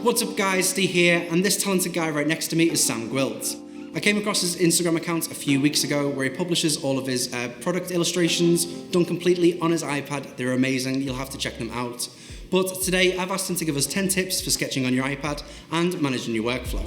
What's up guys, Steve here, and this talented guy right next to me is Sam Gwilt. I came across his Instagram account a few weeks ago where he publishes all of his product illustrations done completely on his iPad. They're amazing, you'll have to check them out. But today I've asked him to give us 10 tips for sketching on your iPad and managing your workflow.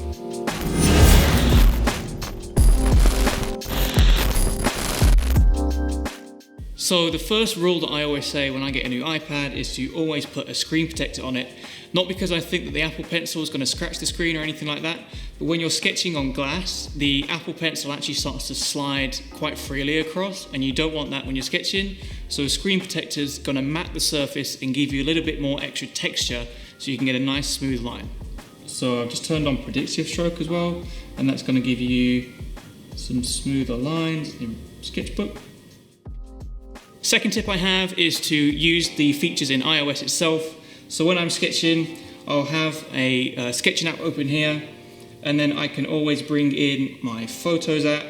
So the first rule that I always say when I get a new iPad is to always put a screen protector on it. Not because I think that the Apple Pencil is going to scratch the screen or anything like that, but when you're sketching on glass, the Apple Pencil actually starts to slide quite freely across, and you don't want that when you're sketching. So a screen protector is going to mat the surface and give you a little bit more extra texture so you can get a nice smooth line. So I've just turned on predictive stroke as well, and that's going to give you some smoother lines in Sketchbook. Second tip I have is to use the features in iOS itself. So when I'm sketching, I'll have a sketching app open here, and then I can always bring in my Photos app.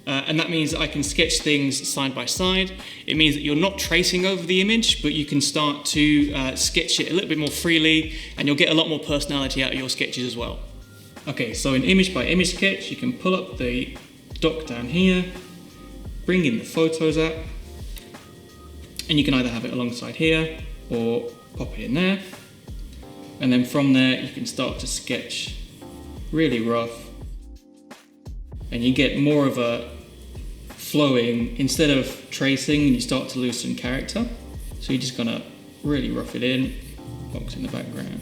And that means I can sketch things side by side. It means that you're not tracing over the image, but you can start to sketch it a little bit more freely, and you'll get a lot more personality out of your sketches as well. Okay, so in image by image sketch, you can pull up the dock down here, bring in the Photos app, and you can either have it alongside here or pop it in there. And then from there, you can start to sketch really rough. And you get more of a flowing, instead of tracing, and you start to lose some character. So you're just gonna really rough it in, box in the background.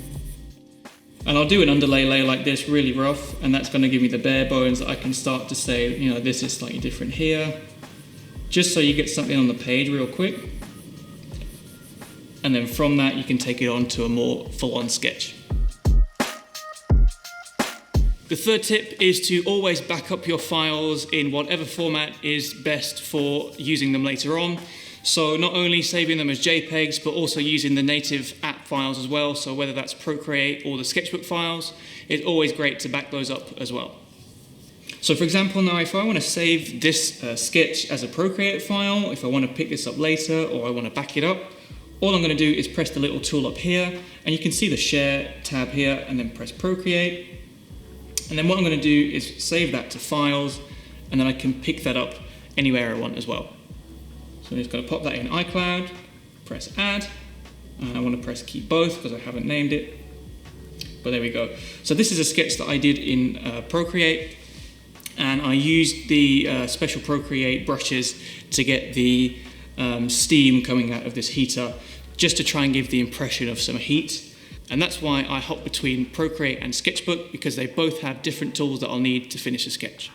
And I'll do an underlay layer like this, really rough, and that's gonna give me the bare bones that I can start to say, you know, this is slightly different here. Just so you get something on the page real quick. And then from that, you can take it on to a more full-on sketch. The third tip is to always back up your files in whatever format is best for using them later on. So not only saving them as JPEGs, but also using the native app files as well. So whether that's Procreate or the Sketchbook files, it's always great to back those up as well. So for example, now if I want to save this sketch as a Procreate file, if I want to pick this up later or I want to back it up, all I'm going to do is press the little tool up here, and you can see the Share tab here, and then press Procreate. And then what I'm going to do is save that to Files, and then I can pick that up anywhere I want as well. So I'm just going to pop that in iCloud, press Add, and I want to press Keep Both because I haven't named it. But there we go. So this is a sketch that I did in Procreate, and I used the special Procreate brushes to get the steam coming out of this heater, just to try and give the impression of some heat. And that's why I hop between Procreate and Sketchbook, because they both have different tools that I'll need to finish a sketch.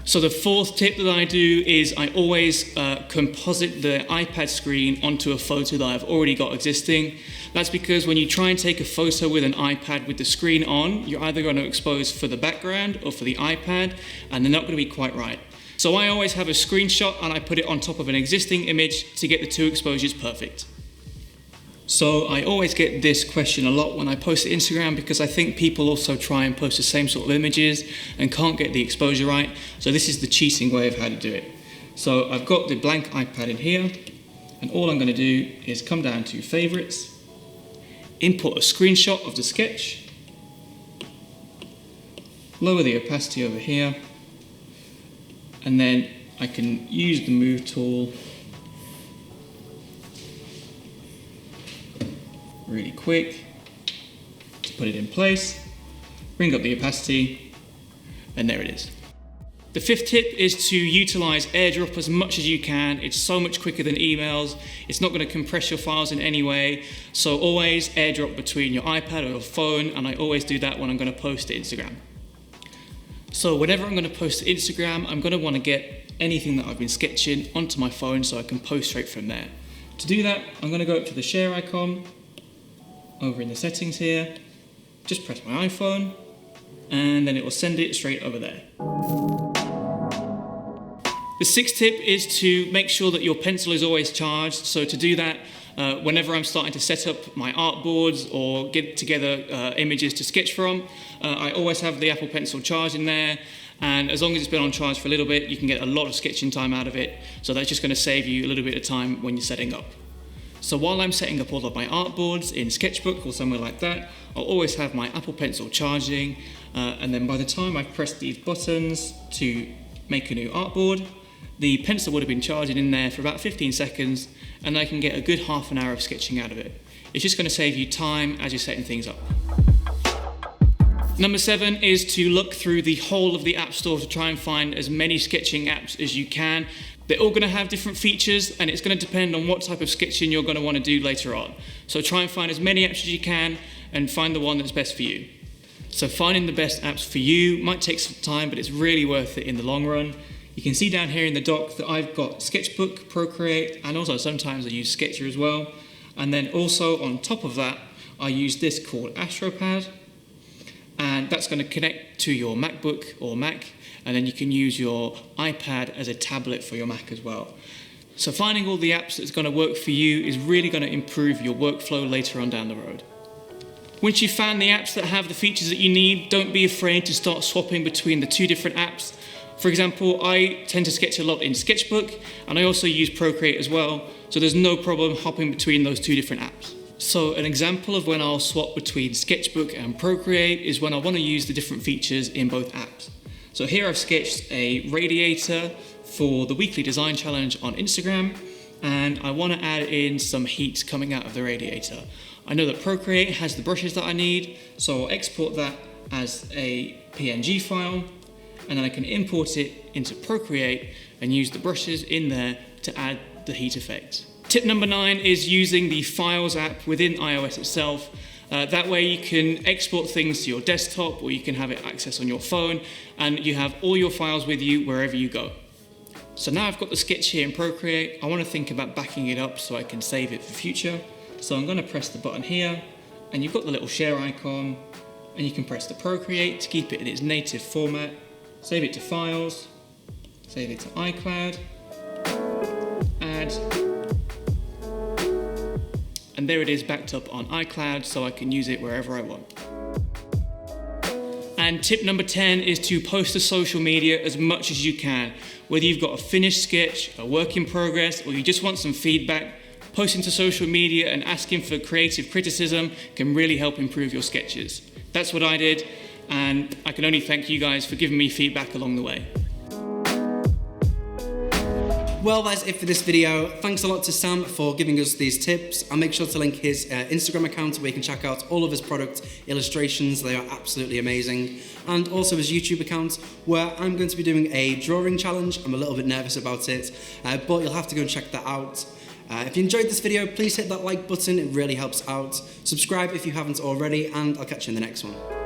So the fourth tip that I do is I always composite the iPad screen onto a photo that I've already got existing. That's because when you try and take a photo with an iPad with the screen on, you're either going to expose for the background or for the iPad, and they're not going to be quite right. So I always have a screenshot and I put it on top of an existing image to get the two exposures perfect. So I always get this question a lot when I post to Instagram, because I think people also try and post the same sort of images and can't get the exposure right. So this is the cheating way of how to do it. So I've got the blank iPad in here, and all I'm going to do is come down to Favorites, import a screenshot of the sketch, lower the opacity over here, and then I can use the Move tool really quick to put it in place, bring up the opacity, and there it is. The fifth tip is to utilize AirDrop as much as you can. It's so much quicker than emails. It's not going to compress your files in any way. So always AirDrop between your iPad or your phone, and I always do that when I'm going to post to Instagram. So whenever I'm going to post to Instagram, I'm going to want to get anything that I've been sketching onto my phone so I can post straight from there. To do that, I'm going to go up to the share icon, over in the settings here, just press my iPhone, and then it will send it straight over there. The sixth tip is to make sure that your pencil is always charged. So to do that, whenever I'm starting to set up my artboards or get together images to sketch from, I always have the Apple Pencil charged in there, and as long as it's been on charge for a little bit, you can get a lot of sketching time out of it, so that's just going to save you a little bit of time when you're setting up. So while I'm setting up all of my artboards in Sketchbook or somewhere like that, I'll always have my Apple Pencil charging, and then by the time I've pressed these buttons to make a new artboard, the pencil would have been charging in there for about 15 seconds, and I can get a good half an hour of sketching out of it. It's just going to save you time as you're setting things up. Number 7 is to look through the whole of the App Store to try and find as many sketching apps as you can. They're all going to have different features, and it's going to depend on what type of sketching you're going to want to do later on. So try and find as many apps as you can and find the one that's best for you. So finding the best apps for you might take some time, but it's really worth it in the long run. You can see down here in the dock that I've got Sketchbook, Procreate, and also sometimes I use Sketcher as well. And then also on top of that, I use this called AstroPad, and that's going to connect to your MacBook or Mac, and then you can use your iPad as a tablet for your Mac as well. So finding all the apps that's going to work for you is really going to improve your workflow later on down the road. Once you've found the apps that have the features that you need, don't be afraid to start swapping between the two different apps. For example, I tend to sketch a lot in Sketchbook, and I also use Procreate as well, so there's no problem hopping between those two different apps. So an example of when I'll swap between Sketchbook and Procreate is when I want to use the different features in both apps. So here I've sketched a radiator for the weekly design challenge on Instagram, and I want to add in some heat coming out of the radiator. I know that Procreate has the brushes that I need, so I'll export that as a PNG file, and then I can import it into Procreate and use the brushes in there to add the heat effect. Tip number 9 is using the Files app within iOS itself. That way you can export things to your desktop, or you can have it access on your phone, and you have all your files with you wherever you go. So now I've got the sketch here in Procreate, I want to think about backing it up so I can save it for future. So I'm going to press the button here, and you've got the little share icon, and you can press the Procreate to keep it in its native format, save it to Files, save it to iCloud, add, and there it is backed up on iCloud, so I can use it wherever I want. And tip number 10 is to post to social media as much as you can. Whether you've got a finished sketch, a work in progress, or you just want some feedback, posting to social media and asking for creative criticism can really help improve your sketches. That's what I did, and I can only thank you guys for giving me feedback along the way. Well, that's it for this video. Thanks a lot to Sam for giving us these tips. I'll make sure to link his Instagram account where you can check out all of his product illustrations. They are absolutely amazing. And also his YouTube account where I'm going to be doing a drawing challenge. I'm a little bit nervous about it, but you'll have to go and check that out. If you enjoyed this video, please hit that like button. It really helps out. Subscribe if you haven't already, and I'll catch you in the next one.